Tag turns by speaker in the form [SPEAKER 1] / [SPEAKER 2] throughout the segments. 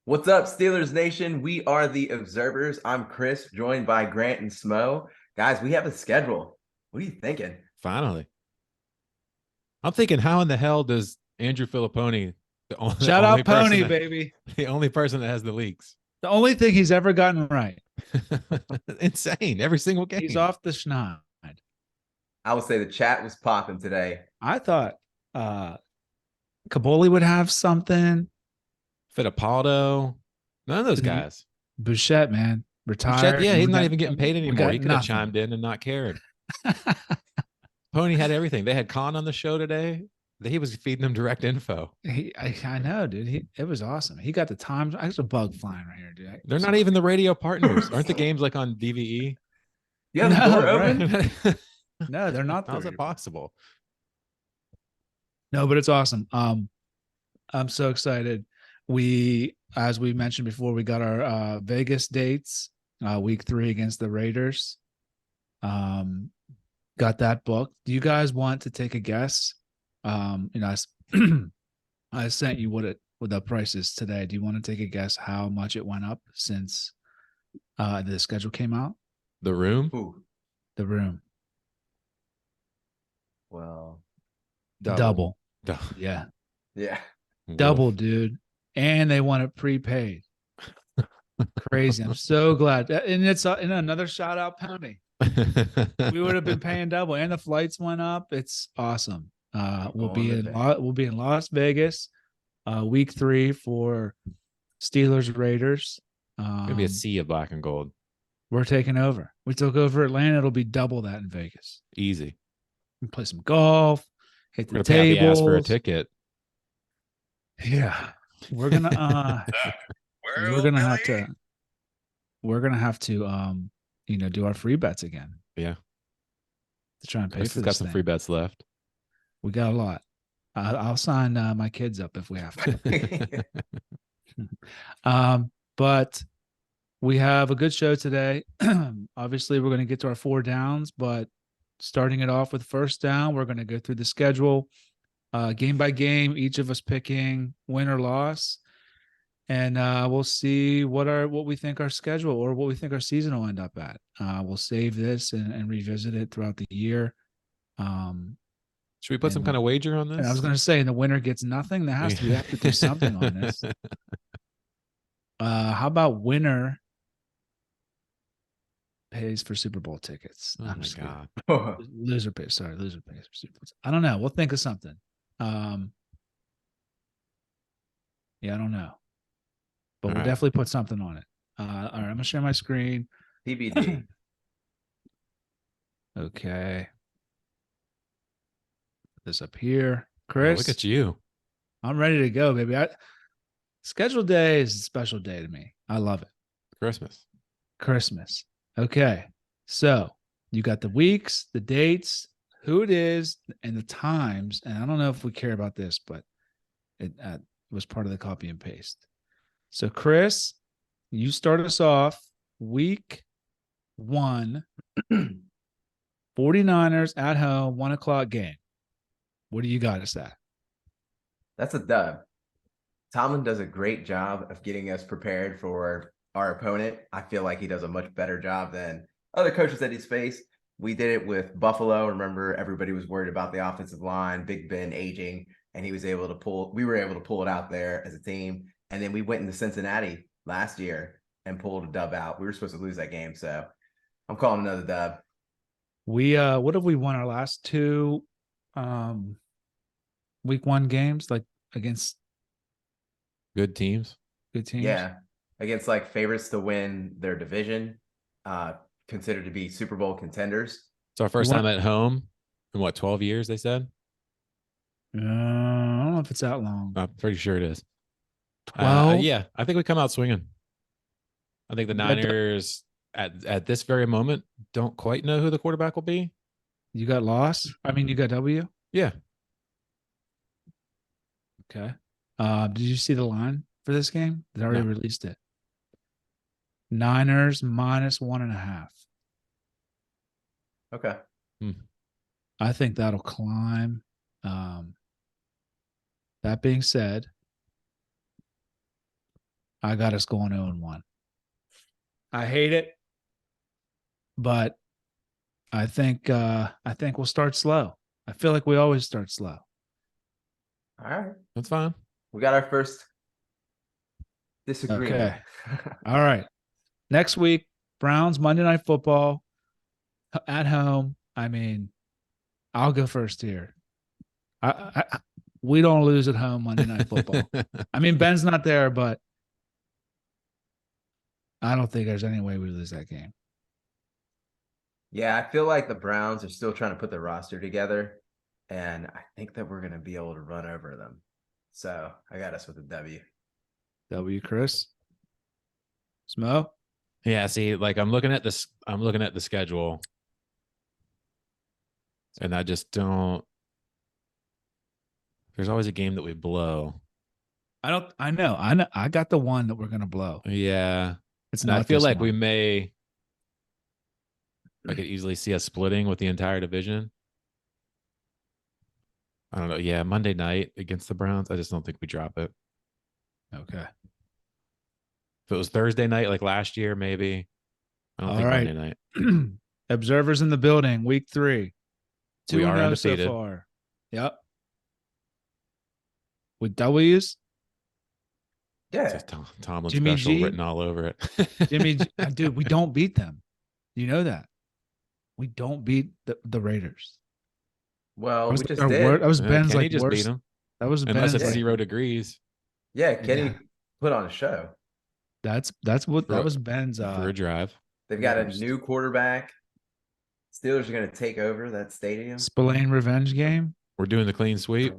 [SPEAKER 1] What's up, Steelers Nation? We are the Observers. I'm Chris, joined by Grant and Smo. Guys, we have a schedule. What are you thinking?
[SPEAKER 2] Finally. I'm thinking, how in the hell does Andrew Filipponi, the
[SPEAKER 3] Shout
[SPEAKER 2] only
[SPEAKER 3] out
[SPEAKER 2] person
[SPEAKER 3] Pony,
[SPEAKER 2] that,
[SPEAKER 3] baby.
[SPEAKER 2] the only person that has the leaks?
[SPEAKER 3] The only thing he's ever gotten right.
[SPEAKER 2] Insane. Every single game.
[SPEAKER 3] He's off the schneid.
[SPEAKER 1] I would say the chat was popping today.
[SPEAKER 3] I thought Caboli would have something.
[SPEAKER 2] Fittipaldo. None of those guys.
[SPEAKER 3] Bouchette, man, retired.
[SPEAKER 2] Bouchette, yeah, he's not even getting paid anymore. He could have
[SPEAKER 3] nothing.
[SPEAKER 2] chimed in and not cared. Pony had everything. They had Khan on the show today. He was feeding them direct info.
[SPEAKER 3] I know, dude. It was awesome. He got the time. There's a bug flying right here, dude.
[SPEAKER 2] They're not even the radio partners. Aren't the games like on DVE?
[SPEAKER 1] You have the door open?
[SPEAKER 2] Right?
[SPEAKER 3] No, they're not.
[SPEAKER 2] How's it possible?
[SPEAKER 3] No, but it's awesome. I'm so excited. As we mentioned before, we got our Vegas dates, week 3 against the Raiders. Got that booked. Do you guys want to take a guess? I sent you what the price is today. Do you want to take a guess how much it went up since the schedule came out?
[SPEAKER 2] The room?
[SPEAKER 1] Ooh.
[SPEAKER 3] The room.
[SPEAKER 1] Well,
[SPEAKER 3] Double.
[SPEAKER 1] yeah.
[SPEAKER 3] Double, dude. And they want it prepaid. Crazy. I'm so glad. And it's another shout out Pony. We would have been paying double, and the flights went up. It's awesome. We'll be in Las Vegas, week 3 for Steelers Raiders.
[SPEAKER 2] Maybe a sea of black and gold.
[SPEAKER 3] We're taking over. We took over Atlanta. It'll be double that in Vegas.
[SPEAKER 2] Easy.
[SPEAKER 3] We play some golf. Hit the
[SPEAKER 2] tables.
[SPEAKER 3] tables.
[SPEAKER 2] Ask for a ticket.
[SPEAKER 3] Yeah, we're gonna have to do our free bets again.
[SPEAKER 2] Yeah,
[SPEAKER 3] to try and pay
[SPEAKER 2] Chris
[SPEAKER 3] for this.
[SPEAKER 2] Got some free bets left.
[SPEAKER 3] We got a lot. I'll sign my kids up if we have to. But we have a good show today. Obviously, we're going to get to our 4 downs, but starting it off with first down, we're going to go through the schedule, game by game, each of us picking win or loss. And we'll see what we think our schedule or what we think our season will end up at. We'll save this and revisit it throughout the year.
[SPEAKER 2] Should we put some kind of wager on this?
[SPEAKER 3] I was going to say, and the winner gets nothing. We have to do something on this. How about winner pays for Super Bowl tickets?
[SPEAKER 2] Oh
[SPEAKER 3] I'm
[SPEAKER 2] my
[SPEAKER 3] God. Loser pays for Super Bowl. I don't know. We'll think of something. Yeah, I don't know. But we'll definitely put something on it. All right, I'm going to share my screen.
[SPEAKER 1] TBD.
[SPEAKER 3] Okay. Put this up here. Chris.
[SPEAKER 2] Look at you.
[SPEAKER 3] I'm ready to go, baby. Schedule day is a special day to me. I love it. Christmas. Okay. So you got the weeks, the dates, who it is, and the times. And I don't know if we care about this, but it was part of the copy and paste. So, Chris, you start us off week 1, 49ers at home, 1:00 game. What do you got us at?
[SPEAKER 1] That's a dub. Tomlin does a great job of getting us prepared for our opponent. I feel like he does a much better job than other coaches that he's faced. We did it with Buffalo. Remember, everybody was worried about the offensive line, Big Ben aging, and we were able to pull it out there as a team. And then we went into Cincinnati last year and pulled a dub out. We were supposed to lose that game, so I'm calling another dub.
[SPEAKER 3] What have we won our last 2 week 1 games, like against
[SPEAKER 2] good teams?
[SPEAKER 1] Yeah, against like favorites to win their division, considered to be Super Bowl contenders.
[SPEAKER 2] It's our first time at home in 12 years, they said?
[SPEAKER 3] I don't know if it's that long.
[SPEAKER 2] I'm pretty sure it is.
[SPEAKER 3] 12?
[SPEAKER 2] Yeah, I think we come out swinging. I think the Niners at this very moment don't quite know who the quarterback will be.
[SPEAKER 3] You got loss? I mean, you got W?
[SPEAKER 2] Yeah.
[SPEAKER 3] Okay. Did you see the line for this game? They already released it. Niners -1.5.
[SPEAKER 1] Okay.
[SPEAKER 3] I think that'll climb. That being said, I got us going 0-1. I hate it, but I think we'll start slow. I feel like we always start slow.
[SPEAKER 1] All right.
[SPEAKER 2] That's fine.
[SPEAKER 1] We got our first disagreement.
[SPEAKER 3] Okay. All right. Next week, Browns Monday Night Football at home. I mean, I'll go first here. We don't lose at home Monday Night Football. I mean, Ben's not there, but I don't think there's any way we lose that game.
[SPEAKER 1] Yeah, I feel like the Browns are still trying to put the roster together, and I think that we're going to be able to run over them. So I got us with a W.
[SPEAKER 3] W, Chris. Smo?
[SPEAKER 2] Yeah, see, like I'm looking at the schedule, and I just don't. There's always a game that we blow.
[SPEAKER 3] I know. I got the one that we're gonna blow.
[SPEAKER 2] Yeah.
[SPEAKER 3] It's
[SPEAKER 2] And
[SPEAKER 3] not.
[SPEAKER 2] I feel like
[SPEAKER 3] one.
[SPEAKER 2] I could easily see us splitting with the entire division. I don't know. Yeah, Monday night against the Browns, I just don't think we drop it.
[SPEAKER 3] Okay.
[SPEAKER 2] If it was Thursday night like last year, maybe. I don't
[SPEAKER 3] All
[SPEAKER 2] think
[SPEAKER 3] right.
[SPEAKER 2] Monday night.
[SPEAKER 3] Observers in the building, week 3.
[SPEAKER 2] We are
[SPEAKER 3] 2-0
[SPEAKER 2] undefeated
[SPEAKER 3] so far. Yep. With W's?
[SPEAKER 1] Yeah.
[SPEAKER 2] It's Tomlin
[SPEAKER 3] Jimmy
[SPEAKER 2] special
[SPEAKER 3] G?
[SPEAKER 2] written all over it.
[SPEAKER 3] Jimmy G, dude, we don't beat them. You know that. We don't beat the Raiders.
[SPEAKER 1] Well, we just
[SPEAKER 3] our
[SPEAKER 1] did.
[SPEAKER 3] that was Ben's
[SPEAKER 2] Kenny
[SPEAKER 3] like
[SPEAKER 2] just
[SPEAKER 3] worst.
[SPEAKER 2] beat him.
[SPEAKER 3] That was
[SPEAKER 2] Unless
[SPEAKER 3] Ben's
[SPEAKER 2] it's
[SPEAKER 3] like,
[SPEAKER 2] 0 degrees.
[SPEAKER 1] Yeah, Kenny
[SPEAKER 3] Yeah.
[SPEAKER 1] put on a show.
[SPEAKER 3] That's what that was Ben's
[SPEAKER 2] For a drive.
[SPEAKER 1] They've got
[SPEAKER 3] worst.
[SPEAKER 1] a new quarterback. Steelers are going to take over that stadium.
[SPEAKER 3] Spillane revenge game.
[SPEAKER 2] We're doing the clean sweep.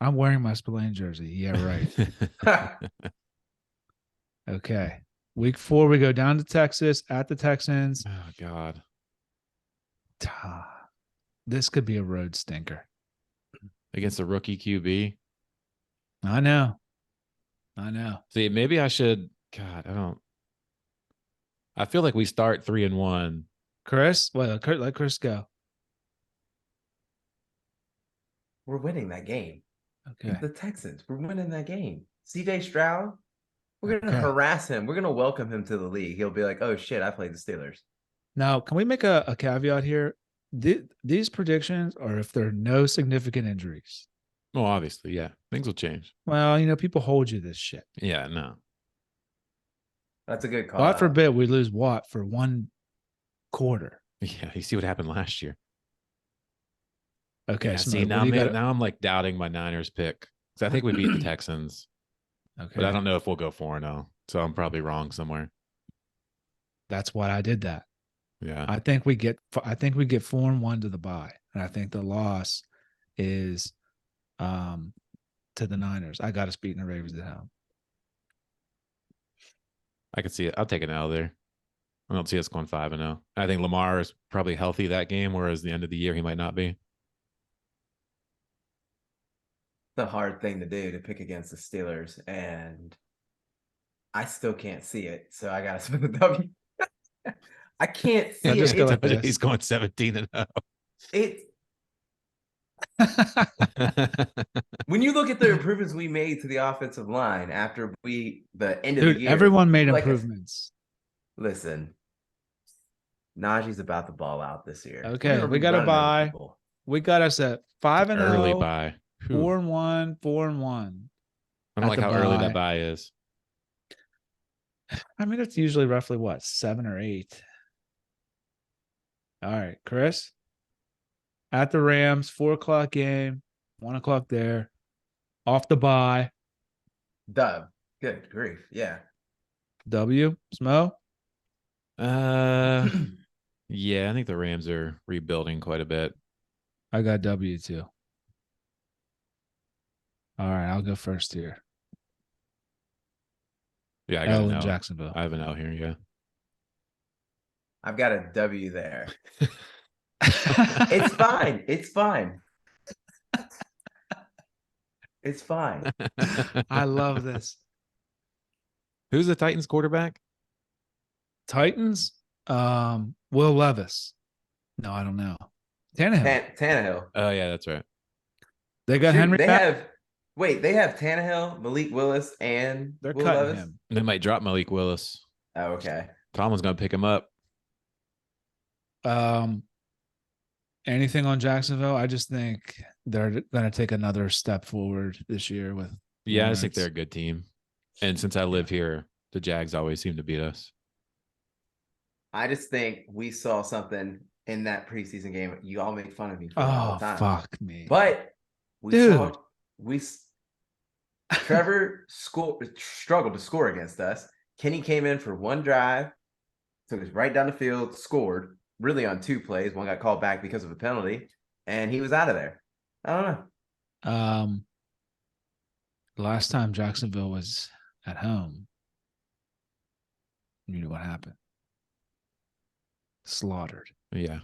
[SPEAKER 3] I'm wearing my Spillane jersey. Yeah, right. Okay. Week 4, we go down to Texas at the Texans.
[SPEAKER 2] Oh God.
[SPEAKER 3] This could be a road stinker.
[SPEAKER 2] Against a rookie QB.
[SPEAKER 3] I know.
[SPEAKER 2] See, maybe I should. God, I feel like we start 3-1.
[SPEAKER 3] Chris, let Chris go.
[SPEAKER 1] We're winning that game.
[SPEAKER 3] Okay.
[SPEAKER 1] It's the Texans. We're winning that game. CJ Stroud, we're going to
[SPEAKER 3] Okay.
[SPEAKER 1] harass him. We're going to welcome him to the league. He'll be like, oh, shit, I played the Steelers.
[SPEAKER 3] Now, can we make a caveat here? These predictions are if there are no significant injuries.
[SPEAKER 2] Well, obviously, yeah. Things will change.
[SPEAKER 3] Well, people hold you this shit.
[SPEAKER 2] Yeah, no.
[SPEAKER 1] That's a good call.
[SPEAKER 3] God forbid we lose Watt for 1 quarter.
[SPEAKER 2] Yeah, you see what happened last year.
[SPEAKER 3] Okay.
[SPEAKER 2] Yeah, see, now I'm like doubting my Niners pick. Because I think we beat the Texans.
[SPEAKER 3] Okay.
[SPEAKER 2] But I don't know if we'll go 4-0. So I'm probably wrong somewhere.
[SPEAKER 3] That's why I did that.
[SPEAKER 2] Yeah.
[SPEAKER 3] I think we get 4-1 to the bye. And I think the loss is to the Niners. I got us beating the Ravens at home.
[SPEAKER 2] I could see it. I'll take an L there. I don't see us going 5-0. I think Lamar is probably healthy that game, whereas the end of the year he might not be.
[SPEAKER 1] The hard thing to do to pick against the Steelers, and I still can't see it. So I got to spend the W. I can't see
[SPEAKER 3] just
[SPEAKER 1] it.
[SPEAKER 3] go like this.
[SPEAKER 2] He's going 17-0.
[SPEAKER 1] When you look at the improvements we made to the offensive line after the end of
[SPEAKER 3] Dude,
[SPEAKER 1] the year,
[SPEAKER 3] everyone made improvements.
[SPEAKER 1] Listen, Najee's about to ball out this year.
[SPEAKER 3] Okay, we got to buy. We got us at 5-0.
[SPEAKER 2] Early buy.
[SPEAKER 3] 4-1, 4-1.
[SPEAKER 2] I don't like how early that buy is.
[SPEAKER 3] I mean, it's usually roughly what, 7 or 8. All right, Chris. At the Rams, 4:00 game, 1:00 there. Off the bye.
[SPEAKER 1] Dub. Good grief. Yeah.
[SPEAKER 3] W. Smo.
[SPEAKER 2] Yeah, I think the Rams are rebuilding quite a bit.
[SPEAKER 3] I got W too. All right, I'll go first here.
[SPEAKER 2] Yeah, I got
[SPEAKER 3] L
[SPEAKER 2] an
[SPEAKER 3] in
[SPEAKER 2] L.
[SPEAKER 3] Jacksonville.
[SPEAKER 2] I have an L here, yeah.
[SPEAKER 1] I've got a W there. It's fine. It's fine. It's fine.
[SPEAKER 3] I love this.
[SPEAKER 2] Who's the Titans quarterback?
[SPEAKER 3] Titans, Will Levis. No, I don't know. Tannehill.
[SPEAKER 1] Tannehill.
[SPEAKER 2] Oh, yeah, that's right.
[SPEAKER 3] They got Henry.
[SPEAKER 1] They
[SPEAKER 3] back?
[SPEAKER 1] have Wait, they have Tannehill, Malik Willis, and
[SPEAKER 3] They're
[SPEAKER 1] Will
[SPEAKER 3] cutting
[SPEAKER 1] Levis?
[SPEAKER 3] him.
[SPEAKER 2] They might drop Malik Willis.
[SPEAKER 1] Oh, okay.
[SPEAKER 2] Tomlin's going to pick him up.
[SPEAKER 3] Anything on Jacksonville? I just think they're going to take another step forward this year with.
[SPEAKER 2] Yeah, I
[SPEAKER 3] Lawrence.
[SPEAKER 2] think they're a good team. And since I live here, the Jags always seem to beat us.
[SPEAKER 1] I just think we saw something in that preseason game. You all make fun of me for it all the time.
[SPEAKER 3] Fuck me.
[SPEAKER 1] But
[SPEAKER 3] Dude.
[SPEAKER 1] Trevor struggled to score against us. Kenny came in for one drive, took us right down the field, scored really on 2 plays. One got called back because of a penalty, and he was out of there. I don't know.
[SPEAKER 3] Last time Jacksonville was at home, you know what happened? Slaughtered.
[SPEAKER 2] Yeah.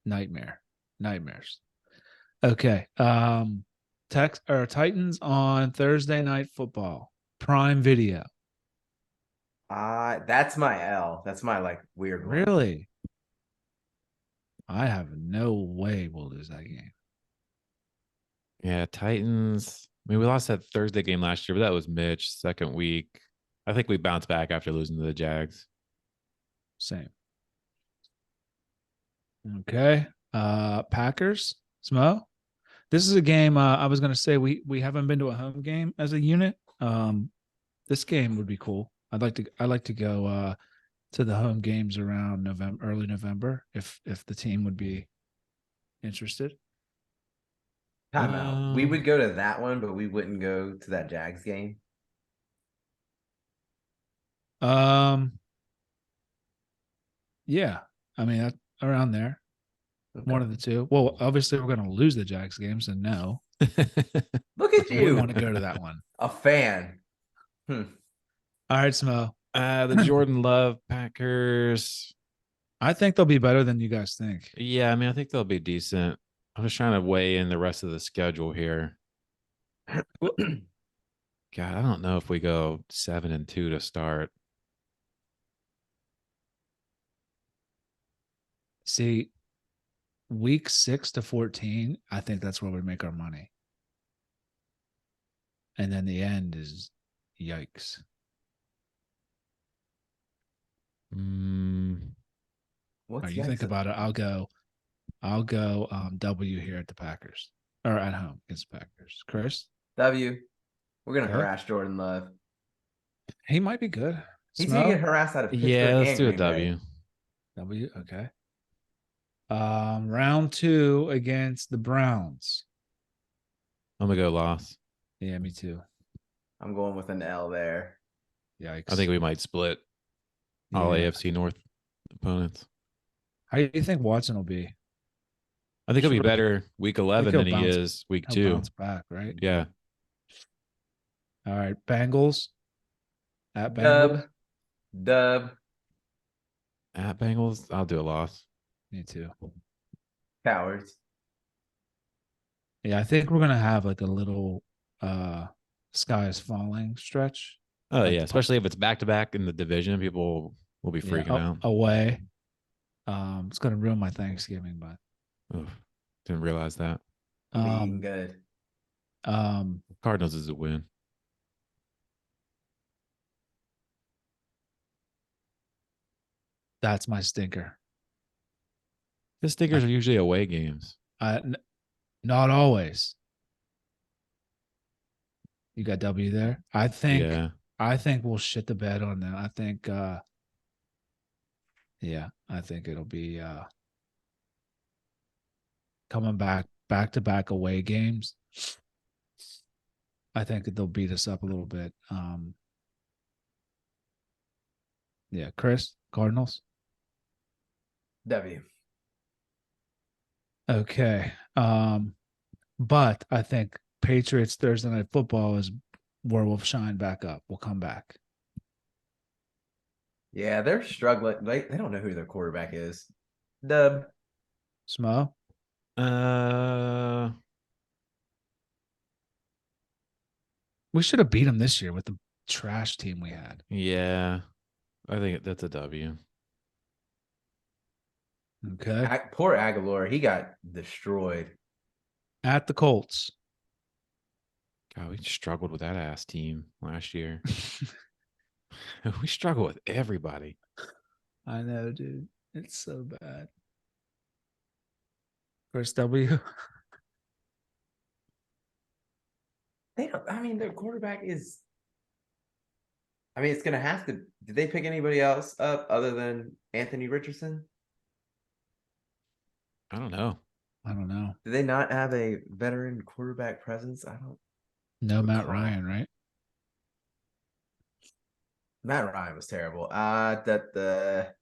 [SPEAKER 3] Nightmares. Okay. Titans on Thursday Night Football. Prime Video.
[SPEAKER 1] That's my L. That's my weird one.
[SPEAKER 3] Really? I have no way we'll lose that game.
[SPEAKER 2] Yeah, Titans. I mean, we lost that Thursday game last year, but that was Mitch, second week. I think we bounced back after losing to the Jags.
[SPEAKER 3] Same. Okay. Packers. Smo. This is a game I was going to say we haven't been to a home game as a unit. This game would be cool. I'd like to go to the home games around early November if the team would be interested.
[SPEAKER 1] Timeout. We would go to that one, but we wouldn't go to that Jags game.
[SPEAKER 3] Yeah. I mean, around there.
[SPEAKER 1] Okay.
[SPEAKER 3] One of the two. Well, obviously we're going to lose the Jags games, and no.
[SPEAKER 1] Look at you.
[SPEAKER 3] I want to go to that one.
[SPEAKER 1] A fan.
[SPEAKER 3] All right, Smo.
[SPEAKER 2] The Jordan Love Packers.
[SPEAKER 3] I think they'll be better than you guys think.
[SPEAKER 2] Yeah, I mean, I think they'll be decent. I'm just trying to weigh in the rest of the schedule here. God, I don't know if we go 7-2 to start.
[SPEAKER 3] See, week 6 to 14, I think that's where we make our money. And then the end is yikes.
[SPEAKER 1] What's
[SPEAKER 3] you think about it? I'll go W here at the Packers or at home against the Packers. Chris?
[SPEAKER 1] W. We're gonna harass Jordan Love.
[SPEAKER 3] He might be good.
[SPEAKER 1] He's gonna get harassed out of Pittsburgh.
[SPEAKER 2] Yeah, let's do a
[SPEAKER 1] Green
[SPEAKER 2] W.
[SPEAKER 1] Bay.
[SPEAKER 3] W, okay. Round 2 against the Browns.
[SPEAKER 2] I'm gonna go loss.
[SPEAKER 3] Yeah, me too.
[SPEAKER 1] I'm going with an L there.
[SPEAKER 3] Yikes.
[SPEAKER 2] I think we might split all AFC North opponents.
[SPEAKER 3] How do you think Watson will be?
[SPEAKER 2] I think he'll be better week 11 than he is week 2.
[SPEAKER 3] Bounce back, right?
[SPEAKER 2] Yeah.
[SPEAKER 3] All right, Bengals at Bengals.
[SPEAKER 1] Dub.
[SPEAKER 2] At Bengals, I'll do a loss.
[SPEAKER 3] Me too.
[SPEAKER 1] Cowards.
[SPEAKER 3] Yeah, I think we're gonna have like a little sky is falling stretch.
[SPEAKER 2] Oh yeah, especially if it's back to back in the division, people will be freaking out.
[SPEAKER 3] Away. It's gonna ruin my Thanksgiving, but
[SPEAKER 2] didn't realize that.
[SPEAKER 1] Being good.
[SPEAKER 2] Cardinals is a win.
[SPEAKER 3] That's my stinker.
[SPEAKER 2] The stickers are usually away games.
[SPEAKER 3] Not always. You got W there. I think we'll shit the bed on that. I think I think it'll be coming back to back away games. I think they'll beat us up a little bit. Yeah, Chris, Cardinals.
[SPEAKER 1] W.
[SPEAKER 3] Okay. But I think Patriots Thursday Night Football is where we'll shine back up. We'll come back.
[SPEAKER 1] Yeah, they're struggling. They don't know who their quarterback is. Dub.
[SPEAKER 3] Smo? We should have beat them this year with the trash team we had.
[SPEAKER 2] Yeah. I think that's a W.
[SPEAKER 3] Okay.
[SPEAKER 1] Poor Aguilar. He got destroyed.
[SPEAKER 3] At the Colts.
[SPEAKER 2] God, we struggled with that ass team last year. We struggle with everybody.
[SPEAKER 3] I know, dude. It's so bad. First W.
[SPEAKER 1] They don't. I mean, their quarterback is. I mean, it's gonna have to. Did they pick anybody else up other than Anthony Richardson?
[SPEAKER 2] I don't know.
[SPEAKER 3] I don't know.
[SPEAKER 1] Did they not have a veteran quarterback presence? I don't.
[SPEAKER 3] No Matt
[SPEAKER 1] recall.
[SPEAKER 3] Ryan, right?
[SPEAKER 1] Matt Ryan was terrible. That the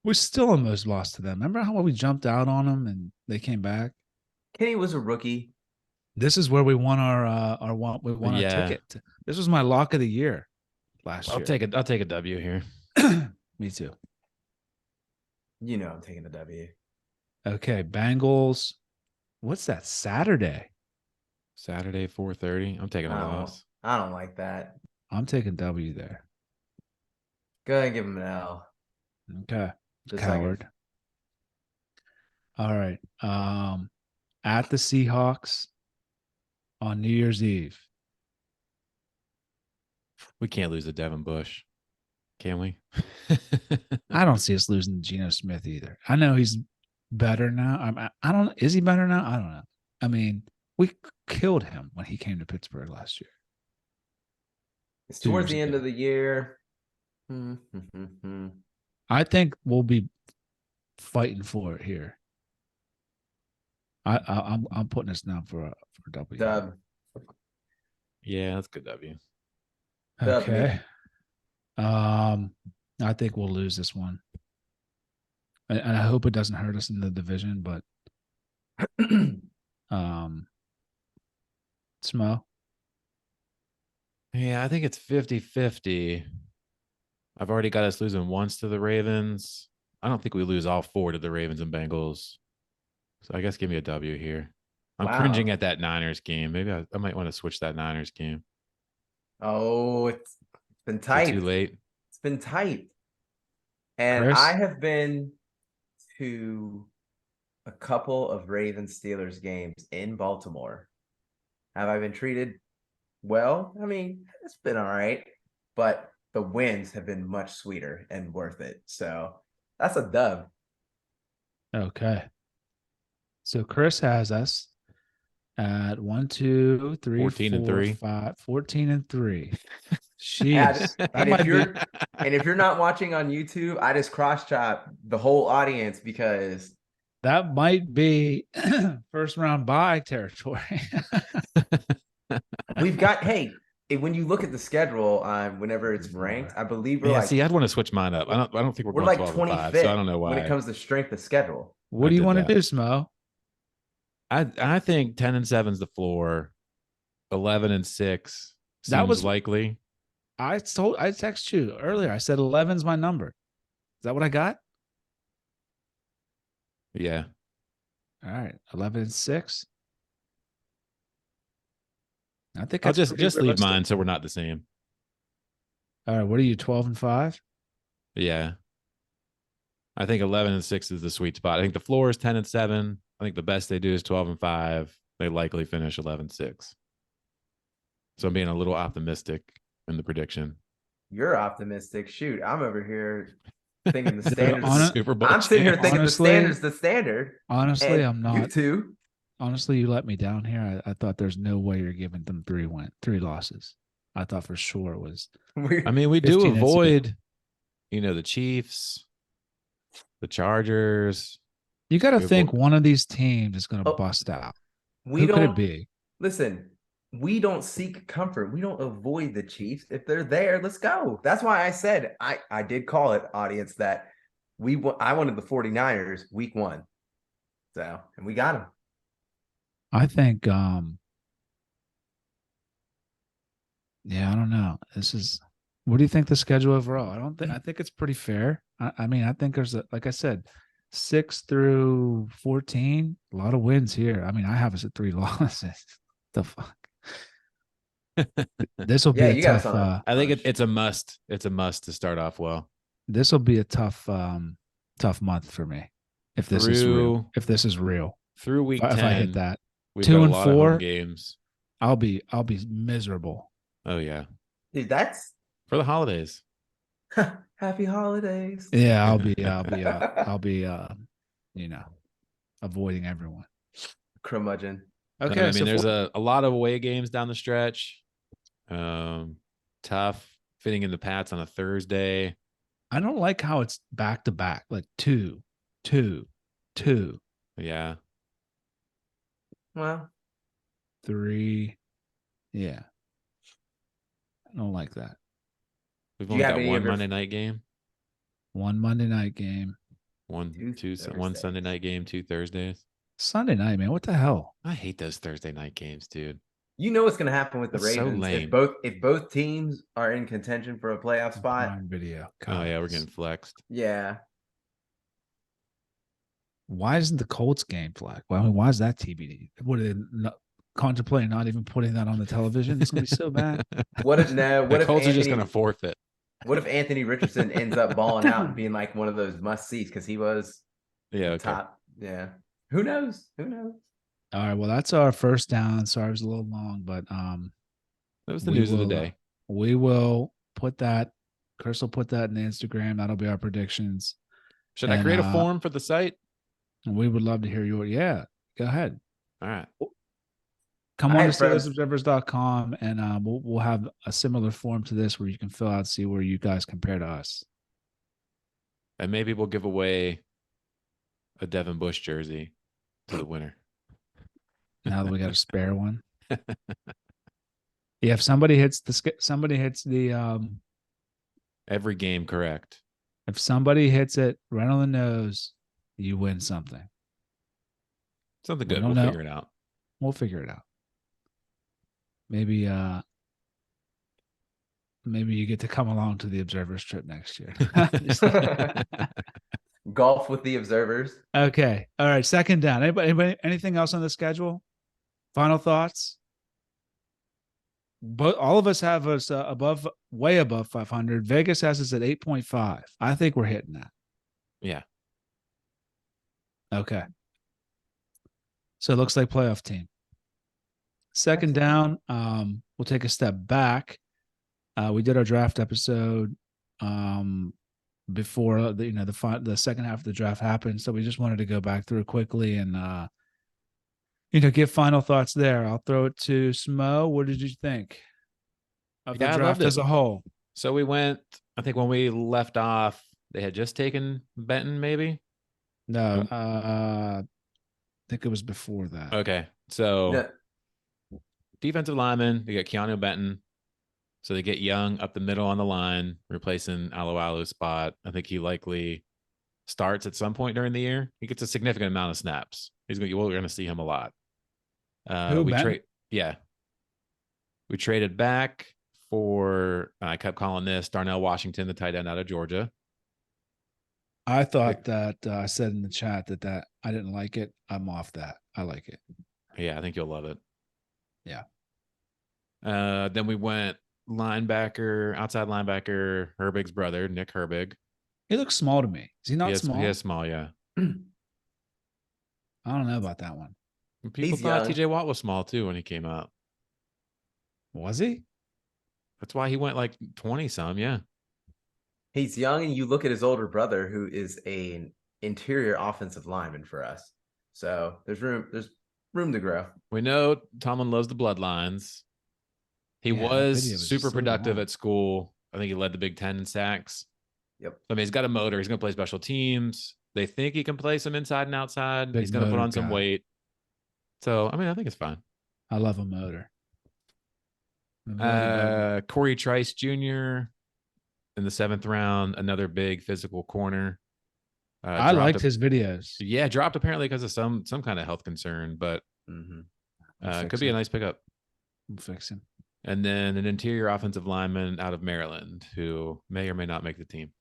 [SPEAKER 3] We still almost lost to them. Remember how we jumped out on them and they came back?
[SPEAKER 1] Kenny was a rookie.
[SPEAKER 3] This is where we won our
[SPEAKER 2] Yeah.
[SPEAKER 3] ticket. This was my lock of the year last year.
[SPEAKER 2] I'll take a W here.
[SPEAKER 3] Me too.
[SPEAKER 1] You know I'm taking the W.
[SPEAKER 3] Okay, Bengals. What's that? Saturday
[SPEAKER 2] 4:30. I'm taking a loss.
[SPEAKER 1] I don't like that.
[SPEAKER 3] I'm taking W there.
[SPEAKER 1] Go ahead and give him an L.
[SPEAKER 3] Okay.
[SPEAKER 1] Just
[SPEAKER 3] Coward. All right. At the Seahawks on New Year's Eve.
[SPEAKER 2] We can't lose to Devin Bush, can we?
[SPEAKER 3] I don't see us losing to Geno Smith either. I know he's better now. I don't. Is he better now? I don't know. I mean, we killed him when he came to Pittsburgh last year.
[SPEAKER 1] It's towards the end of the year.
[SPEAKER 3] I think we'll be fighting for it here. I'm putting us down for a W.
[SPEAKER 1] Dub.
[SPEAKER 2] Yeah, that's good W.
[SPEAKER 3] Okay. I think we'll lose this one. And I hope it doesn't hurt us in the division, but Smo.
[SPEAKER 2] Yeah, I think it's 50-50. I've already got us losing once to the Ravens. I don't think we lose all 4 to the Ravens and Bengals. So I guess give me a W here. I'm cringing at that Niners game. Maybe I might want to switch that Niners game.
[SPEAKER 1] Oh, it's been tight.
[SPEAKER 2] Too late.
[SPEAKER 1] It's been tight. And
[SPEAKER 3] Chris?
[SPEAKER 1] I have been to a couple of Ravens Steelers games in Baltimore. Have I been treated well? I mean, it's been all right, but the wins have been much sweeter and worth it. So that's a dub.
[SPEAKER 3] Okay. So Chris has us at 1, 2, 3,
[SPEAKER 2] 14 and
[SPEAKER 3] 4,
[SPEAKER 2] 3.
[SPEAKER 3] 5, 14 and 3. Jeez.
[SPEAKER 1] And if you're not watching on YouTube, I just cross-chop the whole audience because
[SPEAKER 3] that might be first round bye territory.
[SPEAKER 1] we've got when you look at the schedule, whenever it's ranked, I believe we're
[SPEAKER 2] see, I'd want to switch mine up. I don't think we're
[SPEAKER 1] like
[SPEAKER 2] 25,
[SPEAKER 1] 25th.
[SPEAKER 2] So I don't know why.
[SPEAKER 1] When it comes to strength of schedule.
[SPEAKER 3] What do you want to do, Smo?
[SPEAKER 2] I think 10-7 is the floor. 11-6 seems likely.
[SPEAKER 3] I texted you earlier. I said 11's my number. Is that what I got?
[SPEAKER 2] Yeah.
[SPEAKER 3] All right. 11-6. I think
[SPEAKER 2] I'll just leave mine so we're not the same.
[SPEAKER 3] All right. What are you, 12 and 5?
[SPEAKER 2] Yeah. I think 11-6 is the sweet spot. I think the floor is 10-7. I think the best they do is 12 and 5. They likely finish 11-6. So I'm being a little optimistic in the prediction.
[SPEAKER 1] You're optimistic. Shoot, I'm over here thinking the standards.
[SPEAKER 2] Super Bowl.
[SPEAKER 1] I'm sitting here thinking the standard.
[SPEAKER 3] Honestly, I'm not.
[SPEAKER 1] You too.
[SPEAKER 3] Honestly, you let me down here. I thought there's no way you're giving them 3 losses. I thought for sure it was.
[SPEAKER 2] I mean, we do avoid, the Chiefs, the Chargers.
[SPEAKER 3] You got to think one of these teams is going to bust out. Who could it be?
[SPEAKER 1] Listen, we don't seek comfort. We don't avoid the Chiefs. If they're there, let's go. That's why I said I did call it, audience, that I wanted the 49ers week 1. So, and we got them.
[SPEAKER 3] I think I don't know. What do you think the schedule overall? I think it's pretty fair. I mean, I think there's like I said, 6 through 14, a lot of wins here. I mean, I have us at 3 losses. The fuck. This will be a tough.
[SPEAKER 2] I think it's a must. It's a must to start off well.
[SPEAKER 3] This will be a tough month for me if this is real. If this is real,
[SPEAKER 2] through week 10,
[SPEAKER 3] if I hit that,
[SPEAKER 2] we've
[SPEAKER 3] 2
[SPEAKER 2] got
[SPEAKER 3] and
[SPEAKER 2] a lot
[SPEAKER 3] 4
[SPEAKER 2] of games.
[SPEAKER 3] I'll be miserable.
[SPEAKER 2] Oh yeah,
[SPEAKER 1] Dude, that's
[SPEAKER 2] for the holidays.
[SPEAKER 1] happy holidays.
[SPEAKER 3] Yeah, I'll be avoiding everyone.
[SPEAKER 1] Curmudgeon.
[SPEAKER 3] Okay,
[SPEAKER 2] I mean,
[SPEAKER 3] so
[SPEAKER 2] there's a lot of away games down the stretch. Tough fitting in the Pats on a Thursday.
[SPEAKER 3] I don't like how it's back to back, like 2, 2, 2.
[SPEAKER 2] Yeah.
[SPEAKER 1] Well,
[SPEAKER 3] 3. Yeah. I don't like that.
[SPEAKER 2] We've
[SPEAKER 1] do you
[SPEAKER 2] only
[SPEAKER 1] have
[SPEAKER 2] got
[SPEAKER 1] any
[SPEAKER 2] one
[SPEAKER 1] of your
[SPEAKER 2] Monday night game.
[SPEAKER 3] One Monday night game.
[SPEAKER 2] One
[SPEAKER 1] Thursdays.
[SPEAKER 2] Sunday night game, 2 Thursdays.
[SPEAKER 3] Sunday night, man. What the hell?
[SPEAKER 2] I hate those Thursday night games, dude.
[SPEAKER 1] You know what's going to happen with the
[SPEAKER 2] That's so
[SPEAKER 1] Ravens
[SPEAKER 2] lame.
[SPEAKER 1] if both teams are in contention for a playoff spot.
[SPEAKER 3] Prime Video.
[SPEAKER 2] Oh yeah, we're getting flexed.
[SPEAKER 1] Yeah.
[SPEAKER 3] Why isn't the Colts game flag? Well, I mean, why is that TBD? What are they contemplating not even putting that on the television? It's gonna be so bad.
[SPEAKER 1] What if no?
[SPEAKER 2] The
[SPEAKER 1] What if
[SPEAKER 2] Colts are just
[SPEAKER 1] Anthony?
[SPEAKER 2] gonna forfeit.
[SPEAKER 1] What if Anthony Richardson ends up balling out and being like one of those must sees because he was top? Yeah. Who knows? Who knows?
[SPEAKER 3] All right. Well, that's our first down. Sorry, it was a little long, but
[SPEAKER 2] that was the news of the day.
[SPEAKER 3] We will put that. Chris will put that in the Instagram. That'll be our predictions.
[SPEAKER 2] Should I create a form for the site?
[SPEAKER 3] We would love to hear your. Yeah, go ahead.
[SPEAKER 2] All right.
[SPEAKER 3] Come on to SteelersObservers.com and we'll have a similar form to this where you can fill out, see where you guys compare to us.
[SPEAKER 2] And maybe we'll give away a Devin Bush jersey to the winner.
[SPEAKER 3] Now that we got a spare one. Yeah, if somebody hits the
[SPEAKER 2] every game correct.
[SPEAKER 3] If somebody hits it right on the nose, you win something.
[SPEAKER 2] Something good. We'll figure it out.
[SPEAKER 3] We'll figure it out. Maybe you get to come along to the Observers trip next year.
[SPEAKER 1] Golf with the Observers.
[SPEAKER 3] Okay. All right. Second down. Anybody anything else on the schedule? Final thoughts? But all of us have us way above 500. Vegas has us at 8.5. I think we're hitting that.
[SPEAKER 2] Yeah.
[SPEAKER 3] Okay. So it looks like playoff team. Second down, we'll take a step back. We did our draft episode before the second half of the draft happened, so we just wanted to go back through quickly and give final thoughts there. I'll throw it to Smo. What did you think of the draft as a whole?
[SPEAKER 2] So we went. I think when we left off, they had just taken Benton, maybe.
[SPEAKER 3] No, I think it was before that.
[SPEAKER 2] Okay, so defensive lineman, they get Keanu Benton. So they get Young up the middle on the line, replacing Alualu's spot. I think he likely starts at some point during the year. He gets a significant amount of snaps. We're going to see him a lot. We traded back for, I kept calling this Darnell Washington, the tight end out of Georgia.
[SPEAKER 3] I thought that I said in the chat that I didn't like it. I'm off that. I like it.
[SPEAKER 2] Yeah, I think you'll love it.
[SPEAKER 3] Yeah.
[SPEAKER 2] Then we went outside linebacker, Herbig's brother, Nick Herbig.
[SPEAKER 3] He looks small to me. Is he not small?
[SPEAKER 2] He is small, yeah.
[SPEAKER 3] I don't know about that one.
[SPEAKER 2] People thought TJ Watt was small too when he came out.
[SPEAKER 3] Was he?
[SPEAKER 2] That's why he went like 20 some, yeah.
[SPEAKER 1] He's young, and you look at his older brother, who is an interior offensive lineman for us. So there's room to grow.
[SPEAKER 2] We know Tomlin loves the bloodlines. He was super productive at school. I think he led the Big Ten in sacks.
[SPEAKER 1] Yep.
[SPEAKER 2] I mean, he's got a motor. He's going to play special teams. They think he can play some inside and outside. He's going to put on some weight. So, I mean, I think it's fine.
[SPEAKER 3] I love a motor.
[SPEAKER 2] Corey Trice Jr. in the 7th round, another big physical corner.
[SPEAKER 3] I liked his videos.
[SPEAKER 2] Yeah, dropped apparently because of some kind of health concern, but could be a nice pickup.
[SPEAKER 3] We'll fix him.
[SPEAKER 2] And then an interior offensive lineman out of Maryland who may or may not make the team.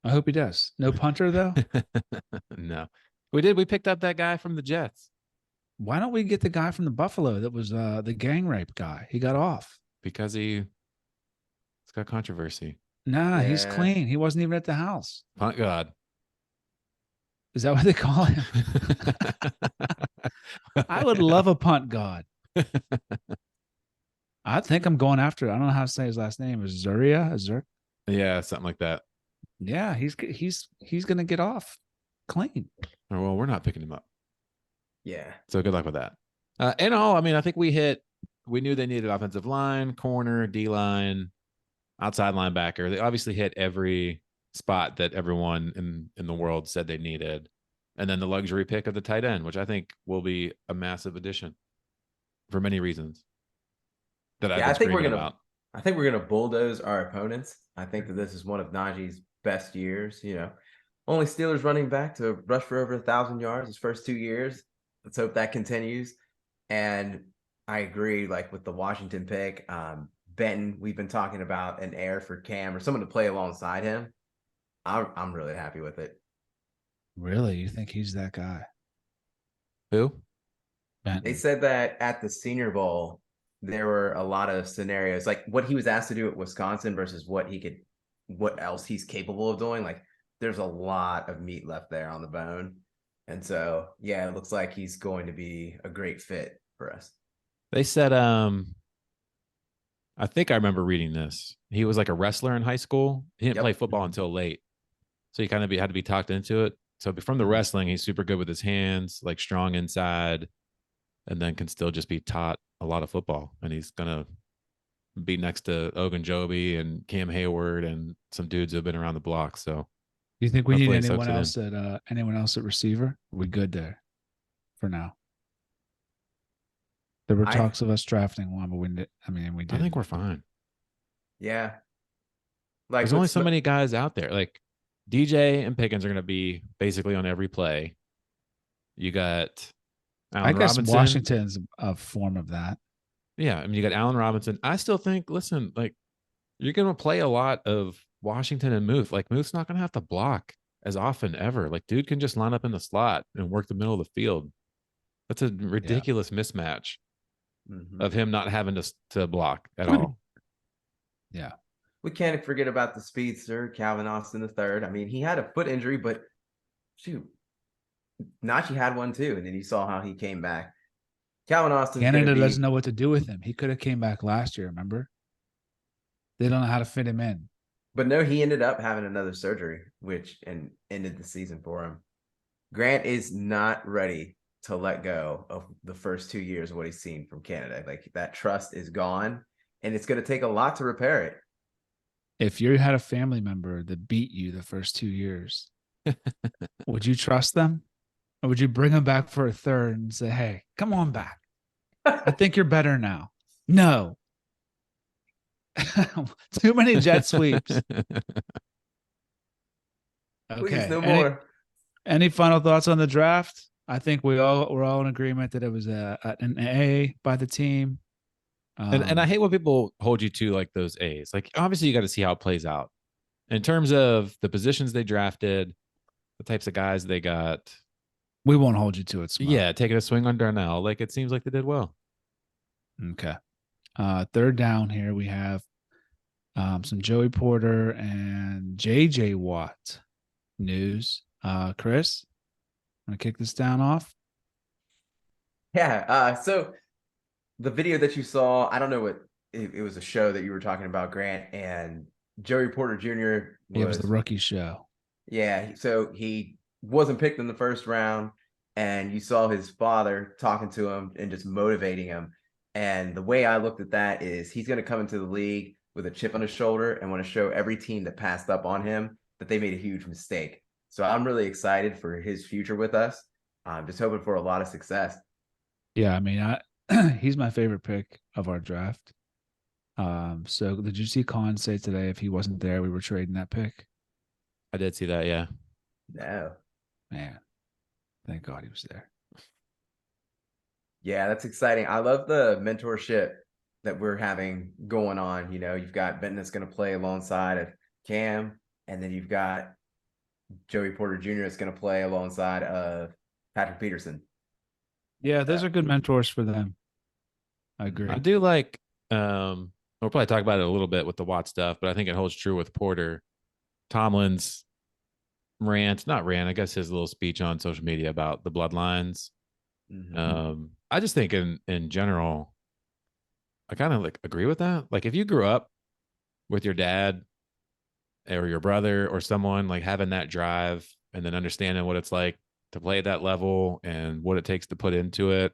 [SPEAKER 3] I hope he does. No punter, though?
[SPEAKER 2] No. We picked up that guy from the Jets.
[SPEAKER 3] Why don't we get the guy from the Buffalo that was the gang rape guy? He got off.
[SPEAKER 2] Because it's got controversy.
[SPEAKER 3] Nah, he's clean. He wasn't even at the house.
[SPEAKER 2] Thank God.
[SPEAKER 3] Is that what they call him? I would love a punt god. I think I'm going after it. I don't know how to say his last name. Is Zuria?
[SPEAKER 2] Yeah, something like that.
[SPEAKER 3] Yeah, he's gonna get off clean.
[SPEAKER 2] Oh, well, we're not picking him up.
[SPEAKER 1] Yeah.
[SPEAKER 2] So good luck with that. And all, I mean, I think we knew they needed offensive line, corner, D line, outside linebacker. They obviously hit every spot that everyone in the world said they needed. And then the luxury pick of the tight end, which I think will be a massive addition for many reasons that I've been screaming about.
[SPEAKER 1] I think we're gonna bulldoze our opponents. I think that this is one of Najee's best years. Only Steelers running back to rush for over 1,000 yards his first 2 years. Let's hope that continues. And I agree, like with the Washington pick, Benton. We've been talking about an heir for Cam or someone to play alongside him. I'm really happy with it.
[SPEAKER 3] Really, you think he's that guy?
[SPEAKER 2] Who?
[SPEAKER 3] Benton.
[SPEAKER 1] They said that at the Senior Bowl, there were a lot of scenarios, like what he was asked to do at Wisconsin versus what else he's capable of doing. Like there's a lot of meat left there on the bone. And so, yeah, it looks like he's going to be a great fit for us.
[SPEAKER 2] They said, I think I remember reading this. He was like a wrestler in high school. He didn't play football until late. So he kind of had to be talked into it. So from the wrestling, he's super good with his hands, like strong inside, and then can still just be taught a lot of football. And he's going to be next to Ogunjobi and Cam Hayward and some dudes who have been around the block. So
[SPEAKER 3] do you think we need anyone else at receiver? Are we good there for now? There were talks of us drafting one, but we did. I
[SPEAKER 2] think we're fine.
[SPEAKER 1] Yeah.
[SPEAKER 2] Like there's only so many guys out there. Like DJ and Pickens are going to be basically on every play. You got Allen Robinson.
[SPEAKER 3] Washington's a form of that.
[SPEAKER 2] Yeah. I mean, you got Allen Robinson. I still think, listen, like you're going to play a lot of Washington and Muth. Like Muth's not going to have to block as often ever. Like dude can just line up in the slot and work the middle of the field. That's a ridiculous mismatch of him not having to block at all.
[SPEAKER 3] Yeah.
[SPEAKER 1] We can't forget about the speedster, Calvin Austin III. I mean, he had a foot injury, but shoot, Najee had one too. And then you saw how he came back. Calvin Austin.
[SPEAKER 3] Canada doesn't know what to do with him. He could have came back last year, remember? They don't know how to fit him in.
[SPEAKER 1] But no, he ended up having another surgery, and ended the season for him. Grant is not ready to let go of the first 2 years of what he's seen from Canada. Like that trust is gone, and it's going to take a lot to repair it.
[SPEAKER 3] If you had a family member that beat you the first 2 years, would you trust them? Or would you bring them back for a third and say, hey, come on back? I think you're better now. No. Too many jet sweeps. Okay.
[SPEAKER 1] Please, no more.
[SPEAKER 3] Any final thoughts on the draft? I think we're all in agreement that it was an A by the team.
[SPEAKER 2] And I hate when people hold you to like those A's. Like obviously you got to see how it plays out in terms of the positions they drafted, the types of guys they got.
[SPEAKER 3] We won't hold you to it. Smart.
[SPEAKER 2] Yeah, taking a swing on Darnell. Like it seems like they did well.
[SPEAKER 3] Okay. Third down here we have some Joey Porter and JJ Watt news. Chris, want to kick this down off?
[SPEAKER 1] Yeah. So the video that you saw, I don't know what it was, a show that you were talking about, Grant, and Joey Porter Jr.
[SPEAKER 3] It was the rookie show.
[SPEAKER 1] Yeah. So he wasn't picked in the first round, and you saw his father talking to him and just motivating him. And the way I looked at that is he's going to come into the league with a chip on his shoulder and want to show every team that passed up on him that they made a huge mistake. So I'm really excited for his future with us. I'm just hoping for a lot of success.
[SPEAKER 3] Yeah, I mean, he's my favorite pick of our draft. So did you see Colin say today if he wasn't there, we were trading that pick?
[SPEAKER 2] I did see that, yeah.
[SPEAKER 1] No.
[SPEAKER 3] Man, thank God he was there.
[SPEAKER 1] Yeah, that's exciting. I love the mentorship that we're having going on. You know, you've got Benton that's going to play alongside of Cam, and then you've got Joey Porter Jr. that's going to play alongside of Patrick Peterson.
[SPEAKER 3] Yeah, those are good mentors for them. I agree.
[SPEAKER 2] I do like, we'll probably talk about it a little bit with the Watt stuff, but I think it holds true with Porter. Tomlin's I guess his little speech on social media about the bloodlines. I just think in general, I kind of like agree with that. Like if you grew up with your dad or your brother or someone like having that drive and then understanding what it's like to play at that level and what it takes to put into it.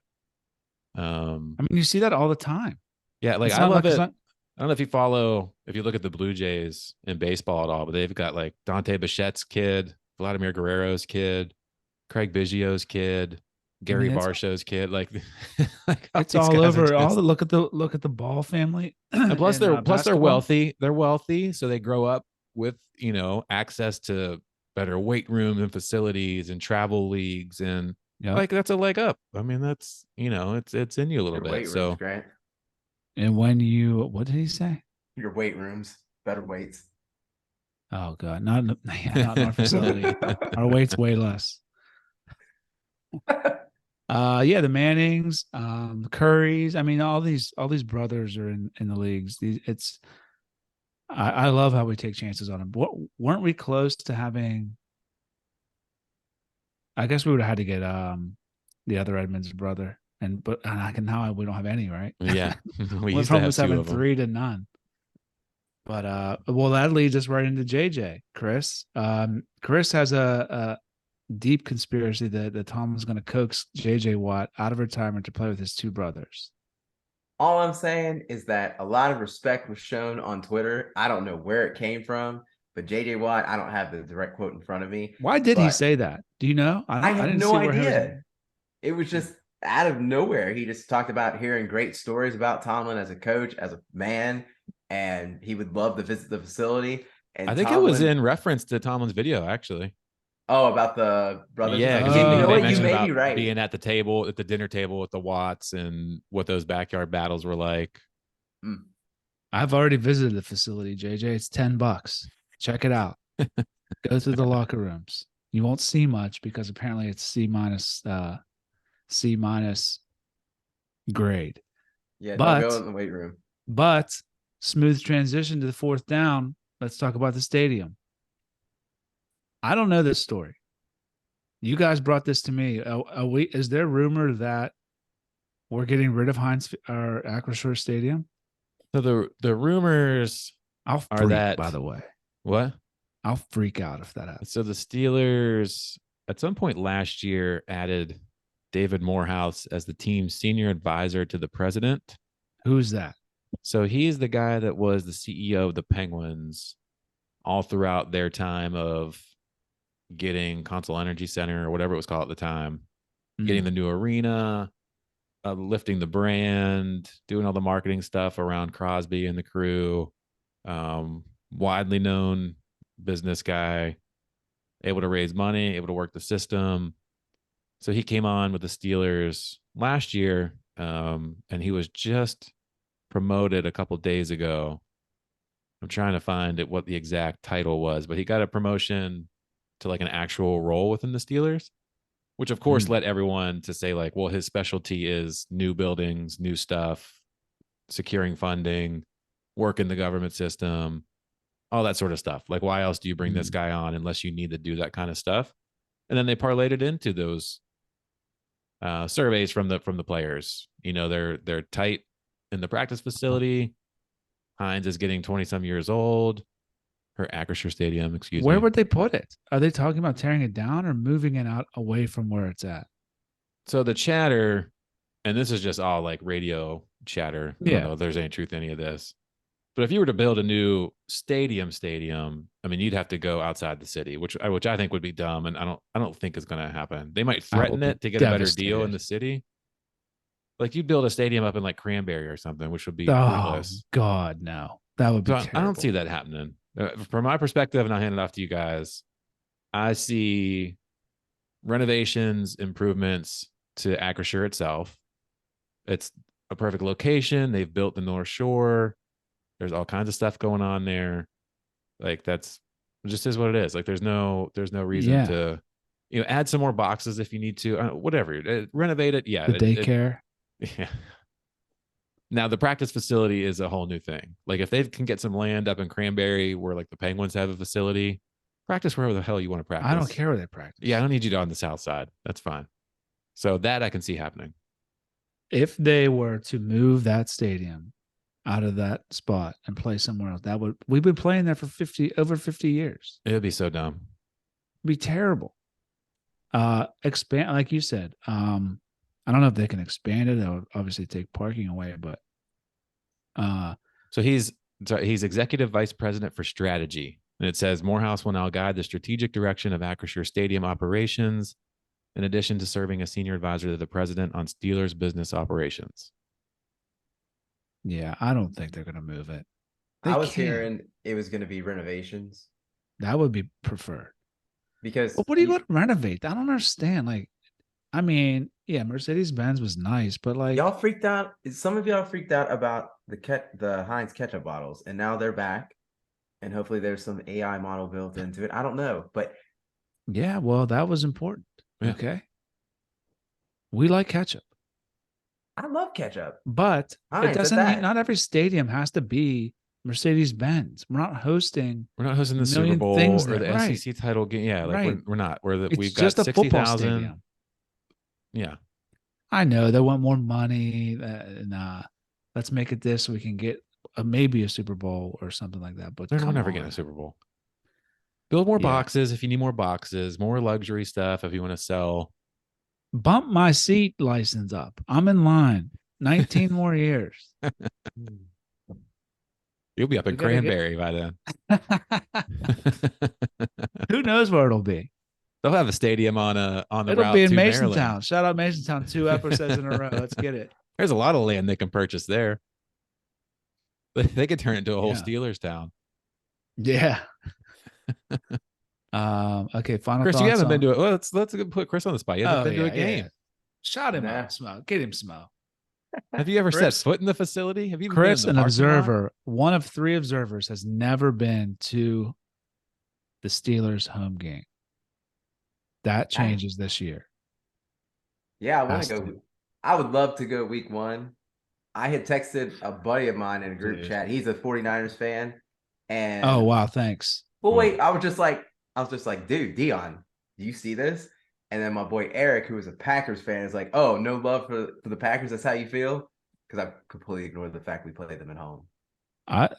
[SPEAKER 3] I mean, you see that all the time.
[SPEAKER 2] Yeah, like I love it. I don't know if you look at the Blue Jays in baseball at all, but they've got like Dante Bichette's kid, Vladimir Guerrero's kid, Craig Biggio's kid, Gary Varsho's kid. Like
[SPEAKER 3] it's all over. All the look at the Ball family.
[SPEAKER 2] And plus they're wealthy. They're wealthy, so they grow up with access to better weight rooms and facilities and travel leagues, and like that's a leg up. I mean, that's it's in you a little bit.
[SPEAKER 1] Weight
[SPEAKER 2] So
[SPEAKER 1] rooms, Grant.
[SPEAKER 3] And what did he say?
[SPEAKER 1] Your weight rooms, better weights.
[SPEAKER 3] Oh God, not our facility. Our weight's way less. The Mannings, the Currys. I mean, all these brothers are in the leagues. I love how we take chances on them. Weren't we close to having? I guess we would have had to get the other Edmonds brother, but now we don't have any, right?
[SPEAKER 2] Yeah,
[SPEAKER 3] we used to have having 3 to none. But that leads us right into JJ. Chris. Chris has a deep conspiracy that Tom was going to coax JJ Watt out of retirement to play with his 2 brothers.
[SPEAKER 1] All I'm saying is that a lot of respect was shown on Twitter. I don't know where it came from, but JJ Watt, I don't have the direct quote in front of me.
[SPEAKER 3] Why did he say that? Do you know?
[SPEAKER 1] I have no idea. It was just out of nowhere. He just talked about hearing great stories about Tomlin as a coach, as a man, and he would love to visit the facility. And
[SPEAKER 2] I think it was in reference to Tomlin's video, actually.
[SPEAKER 1] Oh, about the brothers?
[SPEAKER 2] Yeah, because you may be right. Being at the dinner table with the Watts and what those backyard battles were like.
[SPEAKER 3] I've already visited the facility, JJ. It's $10. Check it out. Go through the locker rooms. You won't see much because apparently it's C- grade.
[SPEAKER 1] Yeah, don't go in the weight room.
[SPEAKER 3] But smooth transition to the 4th down. Let's talk about the stadium. I don't know this story. You guys brought this to me. Is there rumor that we're getting rid of Acrisure Stadium?
[SPEAKER 2] So the rumors
[SPEAKER 3] are that, by the way.
[SPEAKER 2] What?
[SPEAKER 3] I'll freak out if that happens.
[SPEAKER 2] So the Steelers at some point last year added David Morehouse as the team's senior advisor to the president.
[SPEAKER 3] Who's that?
[SPEAKER 2] So he's the guy that was the CEO of the Penguins all throughout their time of getting Consol Energy Center or whatever it was called at the time, getting the new arena, lifting the brand, doing all the marketing stuff around Crosby and the crew. Widely known business guy, able to raise money, able to work the system. So he came on with the Steelers last year, and he was just promoted a couple days ago. I'm trying to find what the exact title was, but he got a promotion to like an actual role within the Steelers, which of course led everyone to say like, well, his specialty is new buildings, new stuff, securing funding, work in the government system, all that sort of stuff. Like, why else do you bring this guy on unless you need to do that kind of stuff? And then they parlayed it into those surveys from the players. They're tight in the practice facility. Hines is getting 20-some years old. Her Acrisure Stadium, excuse me.
[SPEAKER 3] Where would they put it? Are they talking about tearing it down or moving it out away from where it's at?
[SPEAKER 2] So the chatter, and this is just all like radio chatter. I don't know if there's any truth in any of this. But if you were to build a new stadium, I mean, you'd have to go outside the city, which I think would be dumb, and I don't think is going to happen. They might threaten it to get a better deal in the city. Like you build a stadium up in like Cranberry or something, which would be pointless.
[SPEAKER 3] God, no, that would be.
[SPEAKER 2] I don't see that happening. From my perspective, and I'll hand it off to you guys. I see renovations, improvements to Acrisure itself. It's a perfect location. They've built the North Shore. There's all kinds of stuff going on there. Like it just is what it is. Like there's no reason to, add some more boxes if you need to, whatever, renovate it. Yeah.
[SPEAKER 3] The daycare.
[SPEAKER 2] Yeah. Now the practice facility is a whole new thing. Like if they can get some land up in Cranberry where like the Penguins have a facility, Practice wherever the hell you want to practice.
[SPEAKER 3] I don't care where they practice.
[SPEAKER 2] Yeah, I don't need you on the south side. That's fine. So that I can see happening.
[SPEAKER 3] If they were to move that stadium out of that spot and play somewhere else, we've been playing there for over 50 years.
[SPEAKER 2] It would be so dumb.
[SPEAKER 3] It'd be terrible. Expand, like you said. I don't know if they can expand it. That would obviously take parking away, but
[SPEAKER 2] so he's executive vice president for strategy. And it says Morehouse will now guide the strategic direction of Acrisure Stadium operations, in addition to serving as senior advisor to the president on Steelers business operations.
[SPEAKER 3] Yeah, I don't think they're going to move it.
[SPEAKER 1] I was hearing it was going to be renovations.
[SPEAKER 3] That would be preferred.
[SPEAKER 1] Because
[SPEAKER 3] what are you going to renovate? I don't understand. Like, I mean, yeah, Mercedes-Benz was nice, but like
[SPEAKER 1] y'all freaked out. Some of y'all freaked out about the Heinz ketchup bottles, and now they're back. And hopefully there's some AI model built into it. I don't know, but
[SPEAKER 3] yeah, well, that was important.
[SPEAKER 2] Yeah.
[SPEAKER 3] Okay. We like ketchup.
[SPEAKER 1] I love ketchup.
[SPEAKER 3] But it doesn't mean not every stadium has to be Mercedes-Benz. We're not hosting
[SPEAKER 2] the Super Bowl or the SEC title game. Yeah, like we're not. We've got 60,000. Yeah.
[SPEAKER 3] I know they want more money. And let's make it this so we can get maybe a Super Bowl or something like that. But
[SPEAKER 2] we're never getting a Super Bowl. Build more boxes if you need more boxes, more luxury stuff if you want to sell.
[SPEAKER 3] Bump my seat license up. I'm in line. 19 more years.
[SPEAKER 2] You'll be up in Cranberry by then.
[SPEAKER 3] Who knows where it'll be?
[SPEAKER 2] They'll have a stadium on the
[SPEAKER 3] it'll
[SPEAKER 2] route
[SPEAKER 3] be in
[SPEAKER 2] to
[SPEAKER 3] Masontown.
[SPEAKER 2] Maryland.
[SPEAKER 3] Shout out Masontown. 2 episodes in a row. Let's get it.
[SPEAKER 2] There's a lot of land they can purchase there. They could turn it into a whole Steelers town.
[SPEAKER 3] Yeah. Okay. Final
[SPEAKER 2] Chris,
[SPEAKER 3] thoughts.
[SPEAKER 2] You haven't been to it. Well, let's put Chris on the spot. You haven't been to a game.
[SPEAKER 3] Yeah. Shout him out, Smo. Get him, Smo.
[SPEAKER 2] Have you ever set foot in the facility? Have you?
[SPEAKER 3] Chris, an observer, one of 3 observers, has never been to the Steelers home game. That changes this year.
[SPEAKER 1] Yeah, I want to go. I would love to go week 1. I had texted a buddy of mine in a group chat. He's a 49ers fan. And
[SPEAKER 3] oh, wow. Thanks.
[SPEAKER 1] Well, wait, I was just like, dude, Dion, do you see this? And then my boy Eric, who is a Packers fan, is like, oh, no love for the Packers. That's how you feel? Because I completely ignored the fact we played them at home.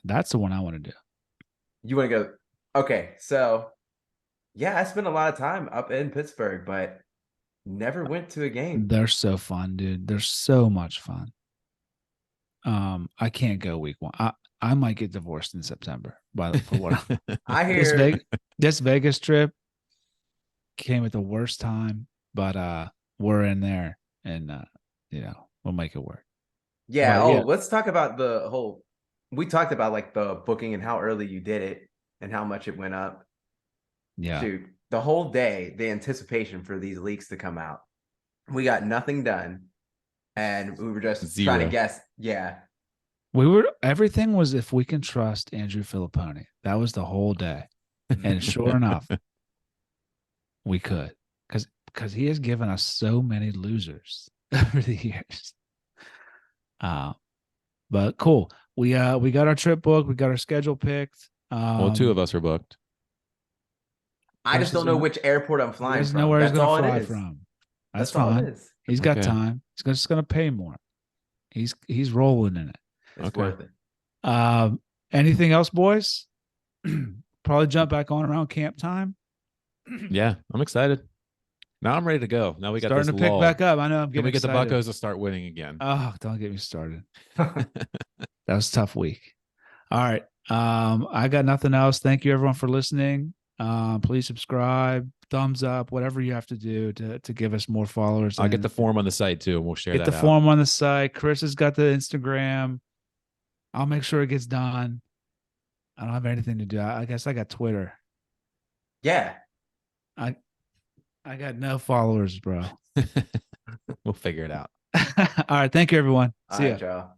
[SPEAKER 3] That's the one I want to do.
[SPEAKER 1] You want to go? Okay, so yeah, I spent a lot of time up in Pittsburgh, but never went to a game.
[SPEAKER 3] They're so fun, dude. They're so much fun. I can't go week 1. I might get divorced in September. For what
[SPEAKER 1] I hear,
[SPEAKER 3] this Vegas trip came at the worst time, but we're in there, and we'll make it work.
[SPEAKER 1] Yeah. Let's talk about the whole. We talked about like the booking and how early you did it and how much it went up.
[SPEAKER 3] Yeah.
[SPEAKER 1] Dude, the whole day, the anticipation for these leaks to come out, we got nothing done, and we were just trying to guess. Yeah.
[SPEAKER 3] Everything was if we can trust Andrew Filipponi. That was the whole day. And sure enough, we could. Because he has given us so many losers over the years. But cool. We got our trip booked. We got our schedule picked.
[SPEAKER 2] Well, 2 of us are booked.
[SPEAKER 1] I just don't know which airport I'm flying from.
[SPEAKER 3] Nowhere he's going to fly from. That's fine. He's got time. He's just going to pay more. He's rolling in it.
[SPEAKER 1] It's worth it.
[SPEAKER 3] Anything else, boys? Probably jump back on around camp time.
[SPEAKER 2] Yeah, I'm excited. Now I'm ready to go. Now we got
[SPEAKER 3] starting
[SPEAKER 2] this
[SPEAKER 3] to
[SPEAKER 2] lull.
[SPEAKER 3] pick back up. I know I'm getting
[SPEAKER 2] Can we get
[SPEAKER 3] excited.
[SPEAKER 2] the Buccos to start winning again?
[SPEAKER 3] Oh, don't get me started. That was a tough week. All right. I got nothing else. Thank you everyone for listening. Please subscribe, thumbs up, whatever you have to do to give us more followers.
[SPEAKER 2] I'll get the form on the site too, and we'll share that.
[SPEAKER 3] Get the form on the site. Chris has got the Instagram. I'll make sure it gets done. I don't have anything to do. I guess I got Twitter.
[SPEAKER 1] Yeah.
[SPEAKER 3] I got no followers, bro.
[SPEAKER 2] We'll figure it out.
[SPEAKER 3] All right. Thank you, everyone. See ya.
[SPEAKER 1] Y'all.